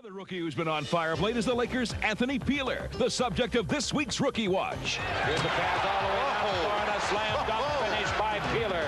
Another rookie who's been on fire of late is the Lakers' Anthony Peeler, the subject of this week's Rookie Watch. Here's the pass all the way down the floor and a slam dunk finish by Peeler.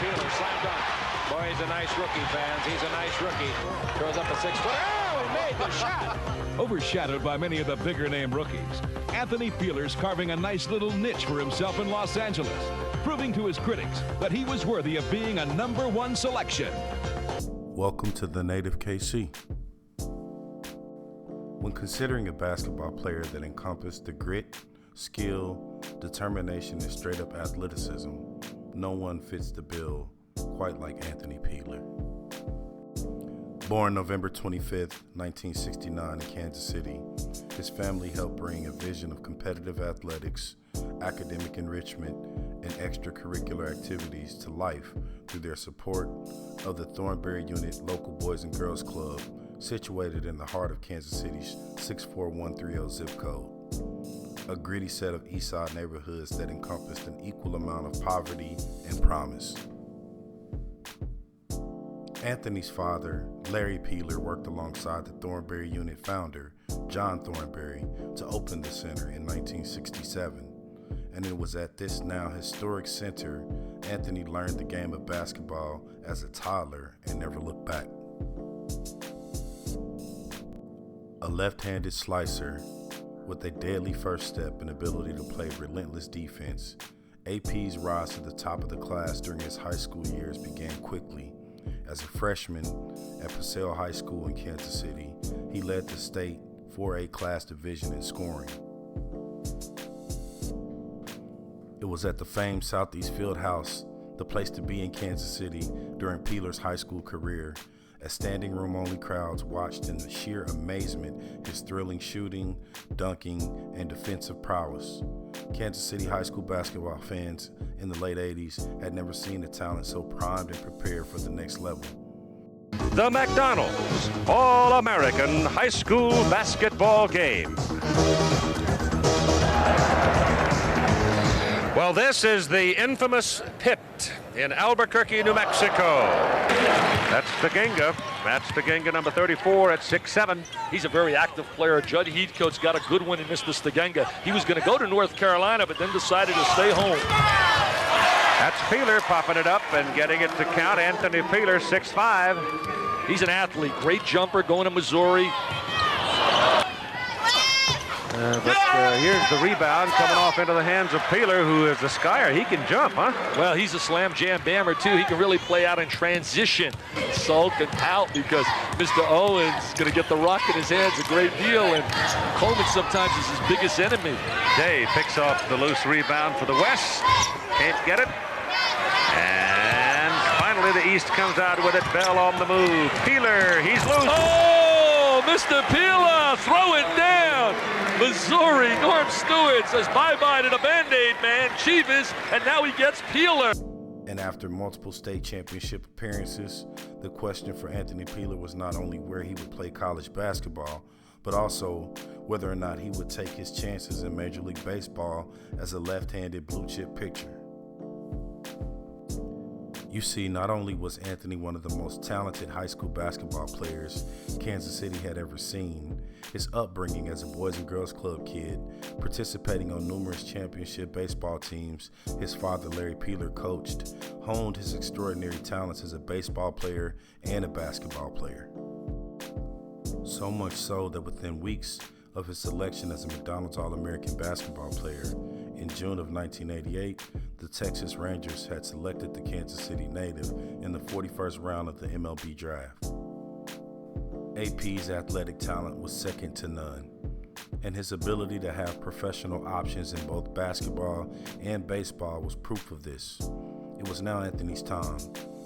Peeler, slam dunk. Boy, he's a nice rookie, fans. He's a nice rookie. Throws up a 6-footer. Oh, he made the shot. Overshadowed by many of the bigger-name rookies, Anthony Peeler's carving a nice little niche for himself in Los Angeles, proving to his critics that he was worthy of being a #1 selection. Welcome to the Native KC. When considering a basketball player that encompassed the grit, skill, determination, and straight-up athleticism, no one fits the bill quite like Anthony Peeler. Born November 25th, 1969 in Kansas City, his family helped bring a vision of competitive athletics, academic enrichment, and extracurricular activities to life through their support of the Thornberry Unit Local Boys and Girls Club, situated in the heart of Kansas City's 64130 zip code. A gritty set of Eastside neighborhoods that encompassed an equal amount of poverty and promise. Anthony's father, Larry Peeler, worked alongside the Thornberry Unit founder, John Thornberry, to open the center in 1967. And it was at this now historic center Anthony learned the game of basketball as a toddler and never looked back. A left-handed slicer with a deadly first step and ability to play relentless defense, AP's rise to the top of the class during his high school years began quickly. As a freshman at Paseo High School in Kansas City, he led the state 4A class division in scoring. It was at the famed Southeast Fieldhouse, the place to be in Kansas City during Peeler's high school career, as standing room only crowds watched in the sheer amazement his thrilling shooting, dunking, and defensive prowess. Kansas City high school basketball fans in the late 80s had never seen a talent so primed and prepared for the next level. The McDonald's All-American High School Basketball Game. Well, this is the infamous pit in Albuquerque, New Mexico. That's Tagenga. That's Tagenga, number 34 at 6'7". He's a very active player. Judd Heathcote's got a good one in Mr. Tagenga. He was going to go to North Carolina, but then decided to stay home. That's Peeler popping it up and getting it to count. Anthony Peeler, 6'5". He's an athlete. Great jumper going to Missouri. Here's the rebound coming off into the hands of Peeler, who is a skier. He can jump, huh? Well, he's a slam jam bammer, too. He can really play out in transition, sulk and pout, because Mr. Owens is going to get the rock in his hands a great deal, and Coleman sometimes is his biggest enemy. Day picks off the loose rebound for the West. Can't get it. And finally the East comes out with it. Bell on the move. Peeler, he's loose. Oh, Mr. Peeler, throw it down. Missouri, Norm Stewart says bye-bye to the Band-Aid man, Chivas, and now he gets Peeler. And after multiple state championship appearances, the question for Anthony Peeler was not only where he would play college basketball, but also whether or not he would take his chances in Major League Baseball as a left-handed blue-chip pitcher. You see, not only was Anthony one of the most talented high school basketball players Kansas City had ever seen, his upbringing as a Boys and Girls Club kid, participating on numerous championship baseball teams his father Larry Peeler coached, honed his extraordinary talents as a baseball player and a basketball player. So much so that within weeks of his selection as a McDonald's All-American basketball player, in June of 1988, the Texas Rangers had selected the Kansas City native in the 41st round of the MLB draft. AP's athletic talent was second to none, and his ability to have professional options in both basketball and baseball was proof of this. It was now Anthony's time.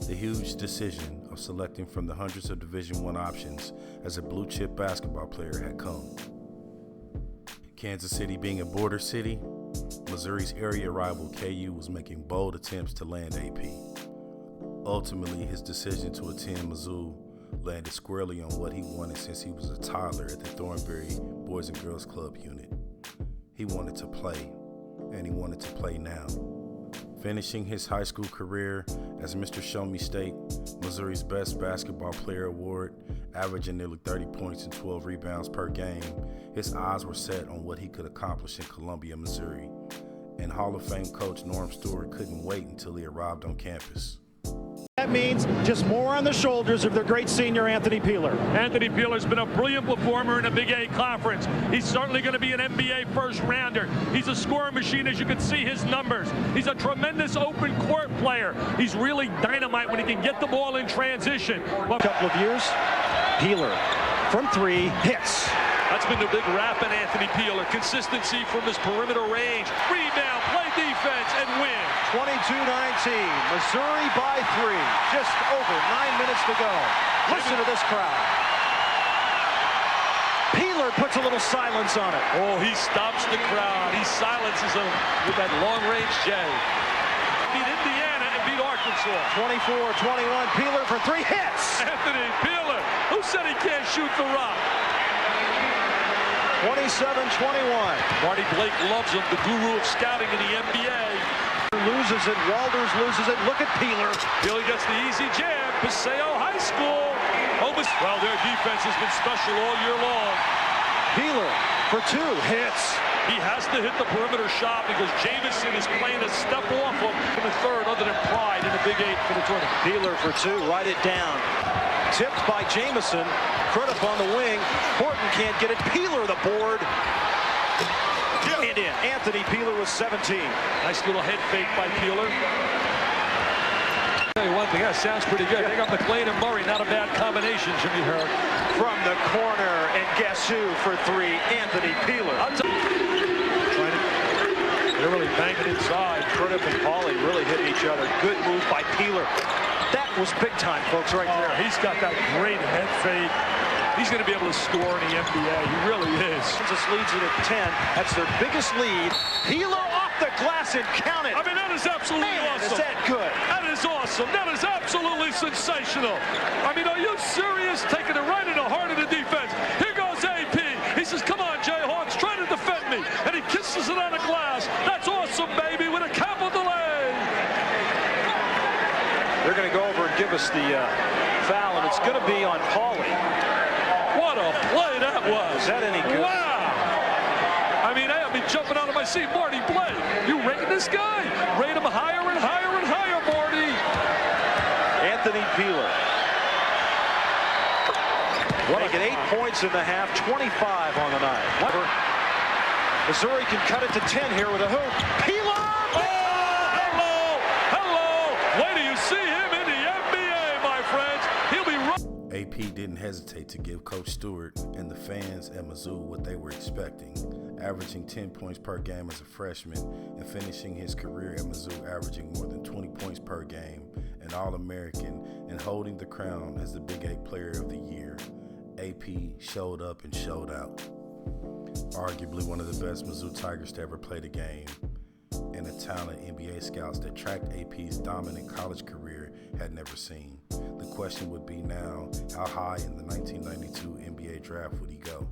The huge decision of selecting from the hundreds of Division I options as a blue-chip basketball player had come. Kansas City being a border city, Missouri's area rival KU was making bold attempts to land AP. Ultimately, his decision to attend Mizzou landed squarely on what he wanted since he was a toddler at the Thornberry Boys and Girls Club unit. He wanted to play, and he wanted to play now. Finishing his high school career as Mr. Show Me State, Missouri's Best Basketball Player Award, averaging nearly 30 points and 12 rebounds per game, his eyes were set on what he could accomplish in Columbia, Missouri. And Hall of Fame coach Norm Stewart couldn't wait until he arrived on campus. That means just more on the shoulders of their great senior Anthony Peeler. Anthony Peeler's been a brilliant performer in a Big 8 conference. He's certainly going to be an NBA first rounder. He's a scoring machine, as you can see his numbers. He's a tremendous open court player. He's really dynamite when he can get the ball in transition. A couple of years, Peeler from 3 hits. That's been the big rap in Anthony Peeler. Consistency from his perimeter range. Rebound, play defense, and win. 22-19, Missouri by 3. Just over 9 minutes to go. Listen to this crowd. Peeler puts a little silence on it. Oh, he stops the crowd. He silences them with that long-range J. Beat Indiana and beat Arkansas. 24-21, Peeler for 3 hits. Anthony Peeler, who said he can't shoot the rock? 27-21. Marty Blake loves him, the guru of scouting in the NBA. Loses it, Walters loses it. Look at Peeler. Peeler gets the easy jam. Paseo High School. Well, their defense has been special all year long. Peeler for 2 hits. He has to hit the perimeter shot because Jamison is playing a step off him in the third, other than Pride in the Big 8 for the tournament. Peeler for 2, write it down. Tipped by Jamison. Crudup on the wing. Horton can't get it. Peeler the board. And in. Anthony Peeler was 17. Nice little head fake by Peeler. I'll tell you one thing, that sounds pretty good. They got McLean and Murray, not a bad combination, Jimmy Hurd. From the corner, and guess who for 3? Anthony Peeler. They're really banging inside. Crudup and Pauly really hit each other. Good move by Peeler. That was big time, folks, right there. He's got that great head fake. He's going to be able to score in the NBA. He really is. Kansas leads it at 10. That's their biggest lead. Peeler off the glass and count it. I mean, that is absolutely awesome. Is that good? That is awesome. That is absolutely sensational. I mean, are you serious? Taking it right in the heart of the defense. Here goes AP. He says, come on, Jayhawks, try to defend me. And he kisses it on the glass. That's awesome, baby, with a capital A. They're going to go over and give us the foul, and it's going to be on Pauly. What a play that was. Is that any good? Wow. I mean, I have been jumping out of my seat. Marty Blake, you rating this guy? Rate him higher and higher and higher, Marty. Anthony Peeler. Making 8 points in the half, 25 on the night. Missouri can cut it to 10 here with a hoop. Peeler! Oh, hello, hello. Wait till you see him in the NBA, my friends. He'll be right. AP didn't hesitate to give Coach Stewart and the fans at Mizzou what they were expecting, averaging 10 points per game as a freshman and finishing his career at Mizzou averaging more than 20 points per game, an All-American, and holding the crown as the Big 8 Player of the Year. AP showed up and showed out. Arguably one of the best Mizzou Tigers to ever play the game, and a talent NBA scouts that tracked AP's dominant college career had never seen. The question would be now, how high in the 1992 NBA draft would he go?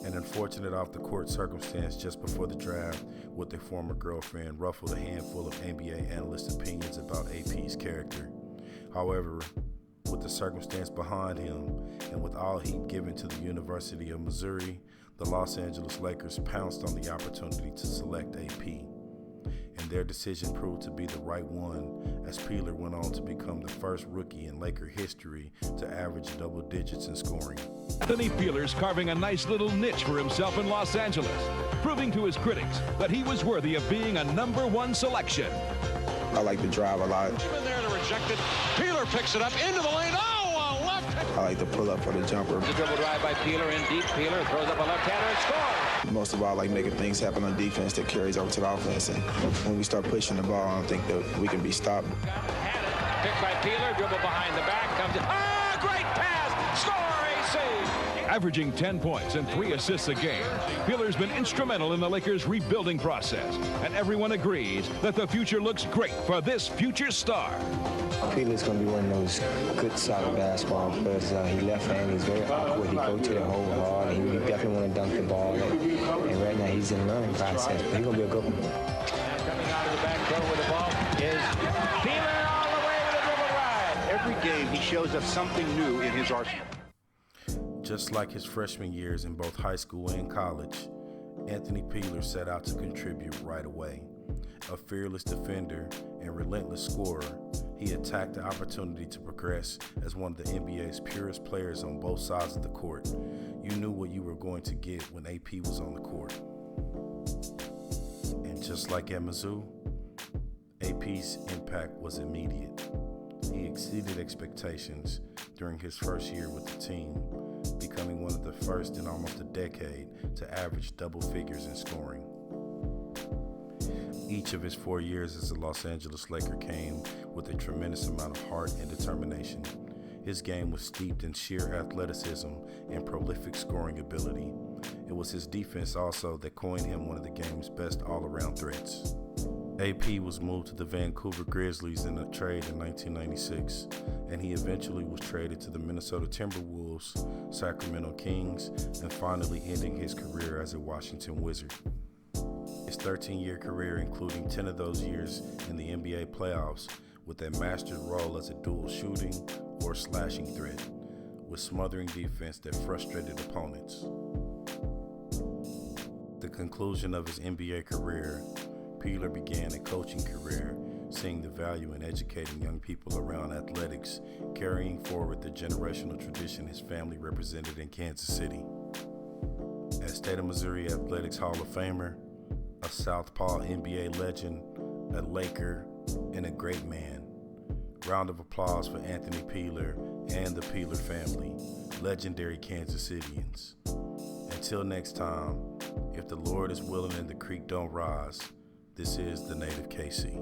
An unfortunate off-the-court circumstance just before the draft with a former girlfriend ruffled a handful of NBA analysts' opinions about AP's character. However, with the circumstance behind him and with all he'd given to the University of Missouri, the Los Angeles Lakers pounced on the opportunity to select AP. And their decision proved to be the right one, as Peeler went on to become the first rookie in Laker history to average double digits in scoring. Anthony Peeler's carving a nice little niche for himself in Los Angeles, proving to his critics that he was worthy of being a #1 selection. I like to drive a lot. Even there to reject it. Peeler picks it up into the lane. Oh, a left. I like to pull up for the jumper. The dribble drive by Peeler in deep. Peeler throws up a left-hander and scores. Most of all, I like making things happen on defense that carries over to the offense. And when we start pushing the ball, I don't think that we can be stopped. Had it. Picked by Peeler. Dribble behind the back. Comes in. Ah, great pass. Score, AC. Averaging 10 points and 3 assists a game, Peeler's been instrumental in the Lakers' rebuilding process, and everyone agrees that the future looks great for this future star. Peeler's going to be one of those good, solid basketball players. He left-handed, he's very awkward. He go to the hole hard, and he definitely want to dunk the ball. And right now he's in a learning process, but he's going to be a good one. Coming out of quarterback throw with the ball is Peeler all the way to the dribble ride. Every game he shows us something new in his arsenal. Just like his freshman years in both high school and college, Anthony Peeler set out to contribute right away. A fearless defender and relentless scorer, he attacked the opportunity to progress as one of the NBA's purest players on both sides of the court. You knew what you were going to get when AP was on the court. And just like at Mizzou, AP's impact was immediate. He exceeded expectations during his first year with the team, becoming one of the first in almost a decade to average double figures in scoring. Each of his 4 years as a Los Angeles Laker came with a tremendous amount of heart and determination. His game was steeped in sheer athleticism and prolific scoring ability. It was his defense also that coined him one of the game's best all-around threats. AP was moved to the Vancouver Grizzlies in a trade in 1996, and he eventually was traded to the Minnesota Timberwolves, Sacramento Kings, and finally ending his career as a Washington Wizard. His 13-year career, including 10 of those years in the NBA playoffs, with a mastered role as a dual shooting or slashing threat, with smothering defense that frustrated opponents. The conclusion of his NBA career, Peeler began a coaching career, seeing the value in educating young people around athletics, carrying forward the generational tradition his family represented in Kansas City. As State of Missouri Athletics Hall of Famer, a Southpaw NBA legend, a Laker, and a great man. Round of applause for Anthony Peeler and the Peeler family, legendary Kansas Cityans. Until next time, if the Lord is willing and the creek don't rise, this is the Native KC.